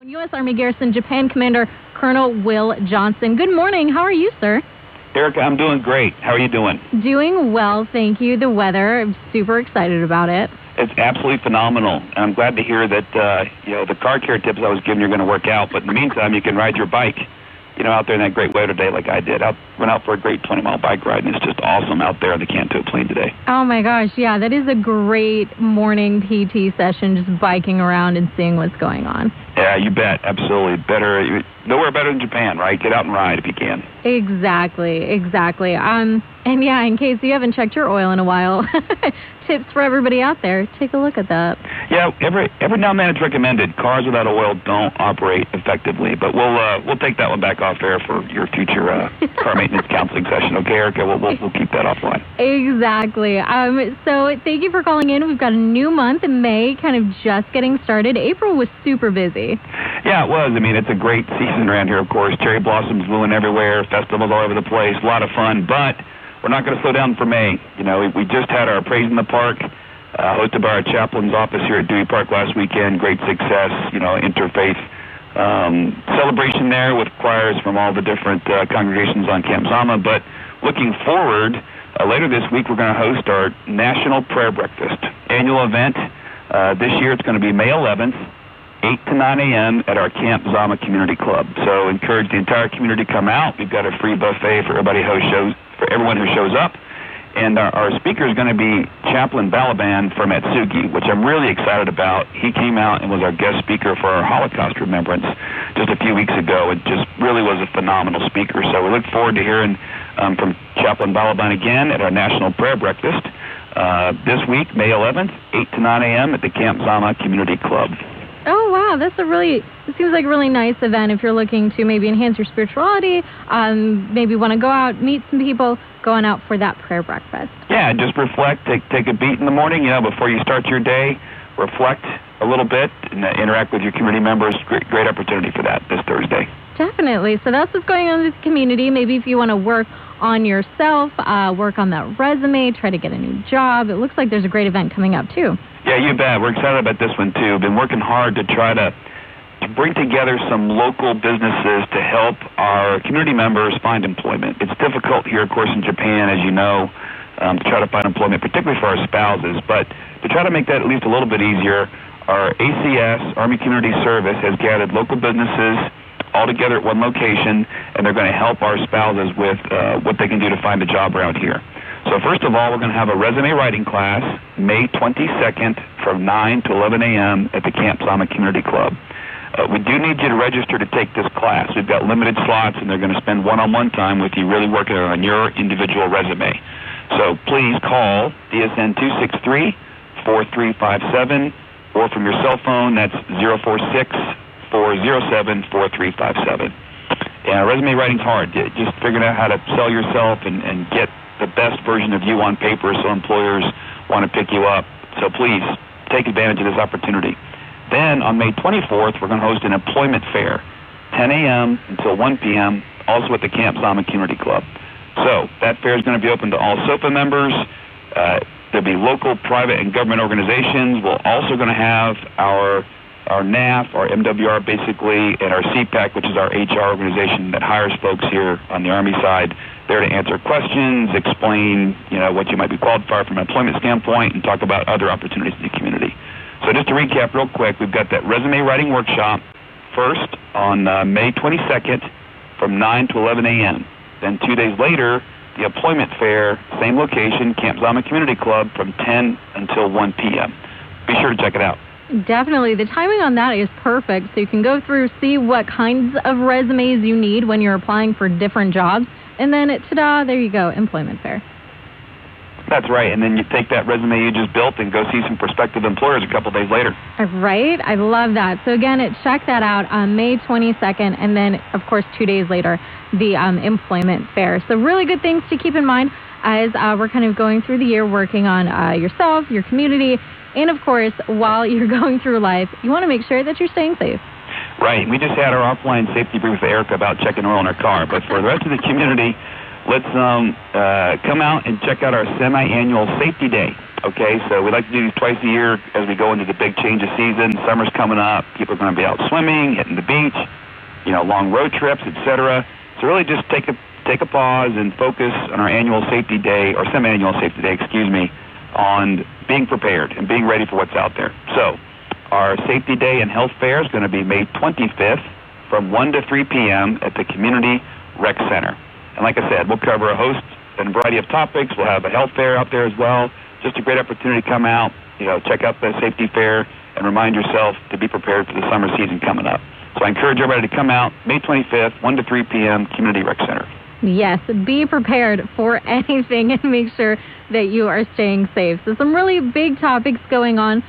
U.S. Army Garrison Japan Commander Colonel Will Johnson. Good morning. How are you, sir? Erica, I'm doing great. How are you doing? Doing well, thank you. The weather, I'm super excited about it. It's absolutely phenomenal. And I'm glad to hear that, the car care tips I was giving you are going to work out. But in the meantime, you can ride your bike, out there in that great weather today like I did. I went out for a great 20-mile bike ride, and it's just awesome out there on the Canto Plain today. Oh, my gosh. Yeah, that is a great morning PT session, just biking around and seeing what's going on. Yeah, you bet. Absolutely. Nowhere better than Japan, right? Get out and ride if you can. Exactly. And yeah, in case you haven't checked your oil in a while, tips for everybody out there, take a look at that. Yeah, every now and then it's recommended. Cars without oil don't operate effectively, but we'll take that one back off air for your future car maintenance counseling session. Okay, Erica, we'll keep that offline. Exactly. So thank you for calling in. We've got a new month in May, kind of just getting started. April was super busy. Yeah, it was. I mean, it's a great season around here, of course. Cherry blossoms blooming everywhere, festivals all over the place, a lot of fun, but we're not going to slow down for May. We just had our Praise in the Park, hosted by our chaplain's office here at Dewey Park last weekend. Great success, interfaith celebration there with choirs from all the different congregations on Camp Zama. But looking forward, later this week we're going to host our National Prayer Breakfast annual event. This year it's going to be May 11th, 8 to 9 a.m. at our Camp Zama Community Club. So encourage the entire community to come out. We've got a free buffet for everyone who shows up. And our speaker is going to be Chaplain Balaban from Atsugi, which I'm really excited about. He came out and was our guest speaker for our Holocaust remembrance just a few weeks ago. It just really was a phenomenal speaker. So we look forward to hearing from Chaplain Balaban again at our National Prayer Breakfast this week, May 11th, 8 to 9 a.m. at the Camp Zama Community Club. Oh, wow. It seems like a really nice event if you're looking to maybe enhance your spirituality, maybe want to go out, meet some people, going out for that prayer breakfast. Yeah, just reflect, take a beat in the morning, before you start your day, reflect a little bit, and interact with your community members. Great opportunity for that this Thursday. Definitely. So that's what's going on in this community. Maybe if you want to work on yourself, work on that resume, try to get a new job. It looks like there's a great event coming up, too. Yeah, you bet. We're excited about this one, too. Been working hard to try to bring together some local businesses to help our community members find employment. It's difficult here, of course, in Japan, as you know, to try to find employment, particularly for our spouses. But to try to make that at least a little bit easier, our ACS, Army Community Service, has gathered local businesses all together at one location, and they're going to help our spouses with what they can do to find a job around here. So first of all, we're going to have a resume writing class May 22nd from 9 to 11 a.m. at the Camp Zama Community Club. We do need you to register to take this class. We've got limited slots, and they're going to spend one-on-one time with you really working on your individual resume. So please call DSN 263-4357, or from your cell phone, that's 046-407-4357. And resume writing's hard. Just figuring out how to sell yourself and get the best version of you on paper so employers want to pick you up. So please take advantage of this opportunity. Then on May 24th, we're going to host an employment fair, 10 a.m. until 1 p.m., also at the Camp Zama Community Club. So that fair is going to be open to all SOFA members. There'll be local, private, and government organizations. We're also going to have our NAF, our MWR basically, and our CPAC, which is our HR organization that hires folks here on the Army side, there to answer questions, explain, what you might be qualified from an employment standpoint, and talk about other opportunities in the community. So just to recap real quick, we've got that resume writing workshop first on May 22nd from 9 to 11 a.m. Then 2 days later, the employment fair, same location, Camp Zama Community Club, from 10 until 1 p.m. Be sure to check it out. Definitely. The timing on that is perfect, so you can go through, see what kinds of resumes you need when you're applying for different jobs, and then, ta-da, there you go, employment fair. That's right, and then you take that resume you just built and go see some prospective employers a couple days later. Right? I love that. So again, check that out on May 22nd, and then, of course, 2 days later, the employment fair. So really good things to keep in mind as we're kind of going through the year, working on yourself, your community, and, of course, while you're going through life, you want to make sure that you're staying safe. Right. We just had our offline safety brief with Erica about checking oil in her car, but for the rest of the community, let's come out and check out our semi-annual safety day. Okay, so we like to do these twice a year as we go into the big change of season. Summer's coming up. People are going to be out swimming, hitting the beach, long road trips, etc. So really just take a pause and focus on our annual safety day, or semi-annual safety day, on being prepared and being ready for what's out there. So our safety day and health fair is going to be May 25th from 1 to 3 p.m. at the Community Rec Center. And like I said, we'll cover a host and a variety of topics. We'll have a health fair out there as well. Just a great opportunity to come out, check out the safety fair and remind yourself to be prepared for the summer season coming up. So I encourage everybody to come out May 25th, 1 to 3 p.m., Community Rec Center. Yes, be prepared for anything and make sure that you are staying safe. So some really big topics going on,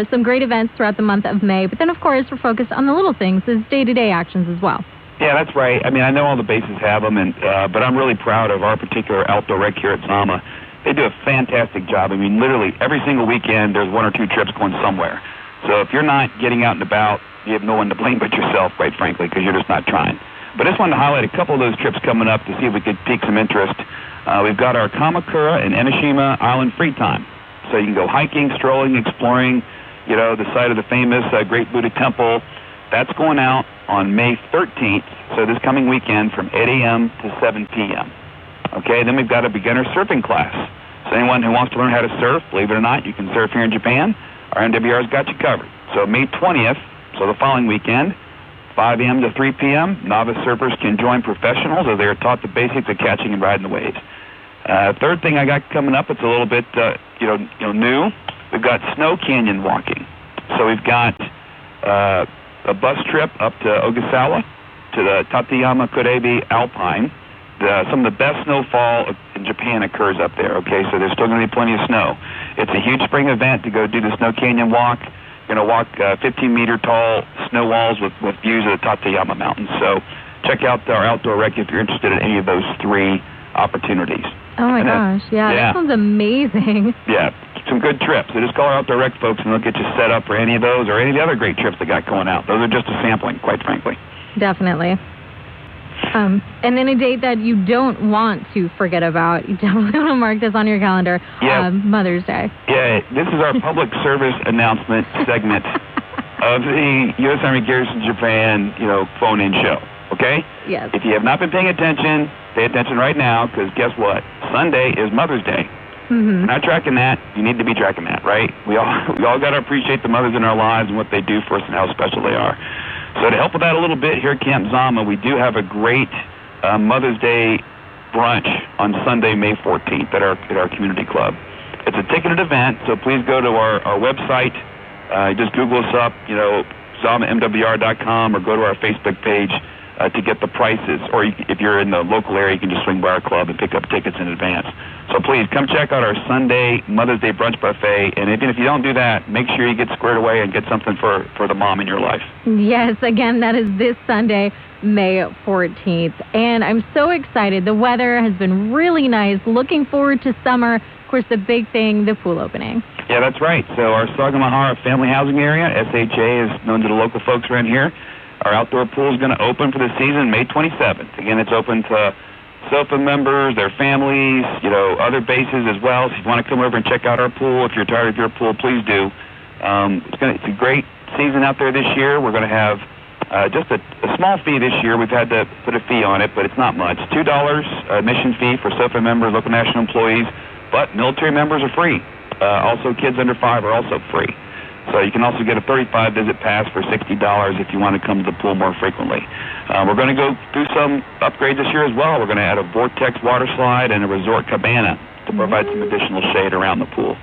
some great events throughout the month of May. But then, of course, we're focused on the little things, those day-to-day actions as well. Yeah, that's right. I mean, I know all the bases have them, but I'm really proud of our particular outdoor rec here at Zama. They do a fantastic job. I mean, literally every single weekend there's 1 or 2 trips going somewhere. So if you're not getting out and about, you have no one to blame but yourself, quite frankly, because you're just not trying. But I just wanted to highlight a couple of those trips coming up to see if we could pique some interest. We've got our Kamakura and Enoshima Island Free Time. So you can go hiking, strolling, exploring, the site of the famous Great Buddha Temple. That's going out on May 13th, so this coming weekend from 8 a.m. to 7 p.m. Okay, then we've got a beginner surfing class. So anyone who wants to learn how to surf, believe it or not, you can surf here in Japan. Our MWR's got you covered. So May 20th, so the following weekend, 5 a.m. to 3 p.m., novice surfers can join professionals as they are taught the basics of catching and riding the waves. Third thing I got coming up, it's a little bit, new. We've got snow canyon walking. So we've got a bus trip up to Ogasawa to the Tateyama Kurebi Alpine. Some of the best snowfall in Japan occurs up there, okay? So there's still going to be plenty of snow. It's a huge spring event to go do the Snow Canyon walk. You're going to walk 15-meter tall snow walls with views of the Tateyama Mountains. So check out our outdoor rec if you're interested in any of those 3 opportunities. Oh, my gosh. Yeah, that sounds amazing. Yeah, some good trips. So just call our outdoor rec folks, and they'll get you set up for any of those or any of the other great trips they got going out. Those are just a sampling, quite frankly. Definitely. And then a date that you don't want to forget about. You definitely want to mark this on your calendar. Yeah. Mother's Day. Yeah, this is our public service announcement segment of the U.S. Army Garrison Japan, phone-in show. Okay? Yes. If you have not been paying attention, pay attention right now, because guess what? Sunday is Mother's Day. Mm-hmm. If you're not tracking that, you need to be tracking that, right? We all got to appreciate the mothers in our lives and what they do for us and how special they are. So to help with that a little bit, here at Camp Zama, we do have a great Mother's Day brunch on Sunday, May 14th at our community club. It's a ticketed event, so please go to our website. Just Google us up, ZamaMWR.com, or go to our Facebook page to get the prices. Or if you're in the local area, you can just swing by our club and pick up tickets in advance. So please come check out our Sunday Mother's Day brunch buffet. And even if you don't do that, make sure you get squared away and get something for the mom in your life. Yes, again, that is this Sunday, May 14th. And I'm so excited. The weather has been really nice. Looking forward to summer. Of course, the big thing, the pool opening. Yeah, that's right. So our Sagamihara Family Housing Area, SHA, is known to the local folks around here. Our outdoor pool is going to open for the season May 27th. Again, it's open to SOFA members, their families, other bases as well. So if you want to come over and check out our pool, if you're tired of your pool, please do. It's a great season out there this year. We're going to have just a small fee this year. We've had to put a fee on it, but it's not much. $2 admission fee for SOFA members, local national employees, but military members are free. Also, kids under 5 are also free. So you can also get a 35-visit pass for $60 if you want to come to the pool more frequently. We're going to go through some upgrades this year as well. We're going to add a vortex water slide and a resort cabana to provide some additional shade around the pool.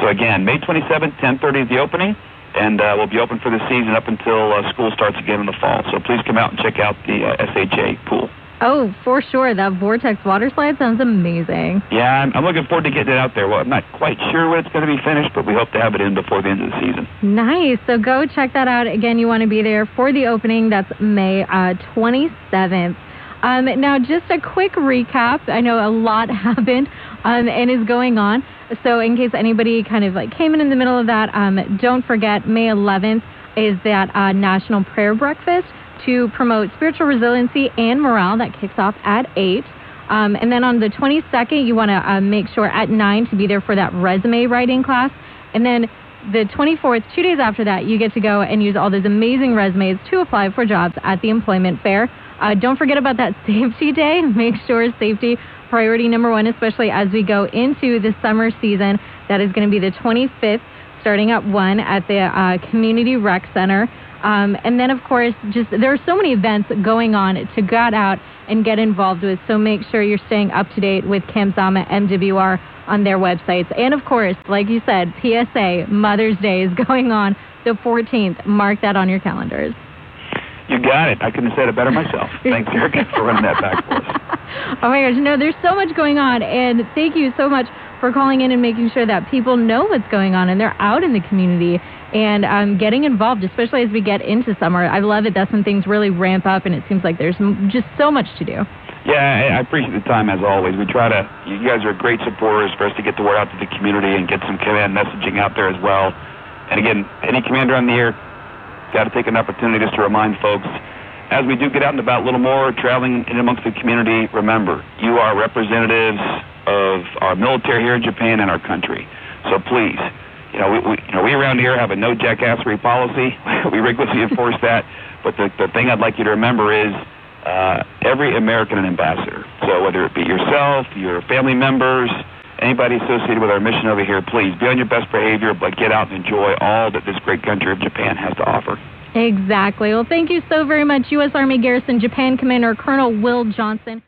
So again, May 27th, 10:30 is the opening, and we'll be open for the season up until school starts again in the fall. So please come out and check out the SHA pool. Oh, for sure. That vortex water slide sounds amazing. Yeah, I'm looking forward to getting it out there. Well, I'm not quite sure when it's going to be finished, but we hope to have it in before the end of the season. Nice. So go check that out. Again, you want to be there for the opening. That's May 27th. Now, just a quick recap. I know a lot happened and is going on. So in case anybody kind of came in the middle of that, don't forget May 11th is that National Prayer Breakfast to promote spiritual resiliency and morale that kicks off at 8. And then on the 22nd, you want to make sure at 9 to be there for that resume writing class. And then the 24th, 2 days after that, you get to go and use all those amazing resumes to apply for jobs at the employment fair. Don't forget about that safety day. Make sure safety priority number one, especially as we go into the summer season. That is going to be the 25th, starting at 1 at the Community Rec Center. And then, of course, just there are so many events going on to get out and get involved with. So make sure you're staying up to date with Camp Zama MWR on their websites. And, of course, like you said, PSA, Mother's Day is going on the 14th. Mark that on your calendars. You got it. I couldn't have said it better myself. Thanks, Erica, for running that back for us. Oh, my gosh. No, there's so much going on. And thank you so much for calling in and making sure that people know what's going on and they're out in the community and getting involved, especially as we get into summer. I love it. That's when things really ramp up, and it seems like there's just so much to do. Yeah, I appreciate the time, as always. You guys are great supporters for us to get the word out to the community and get some command messaging out there as well. And again, any commander on the air, got to take an opportunity just to remind folks, as we do get out and about a little more, traveling in amongst the community, remember, you are representatives of our military here in Japan and our country. So please, we around here have a no jackassery policy. We rigorously enforce that. But the thing I'd like you to remember is every American an ambassador. So whether it be yourself, your family members, anybody associated with our mission over here, please be on your best behavior, but get out and enjoy all that this great country of Japan has to offer. Exactly. Well, thank you so very much, U.S. Army Garrison Japan Commander Colonel Will Johnson.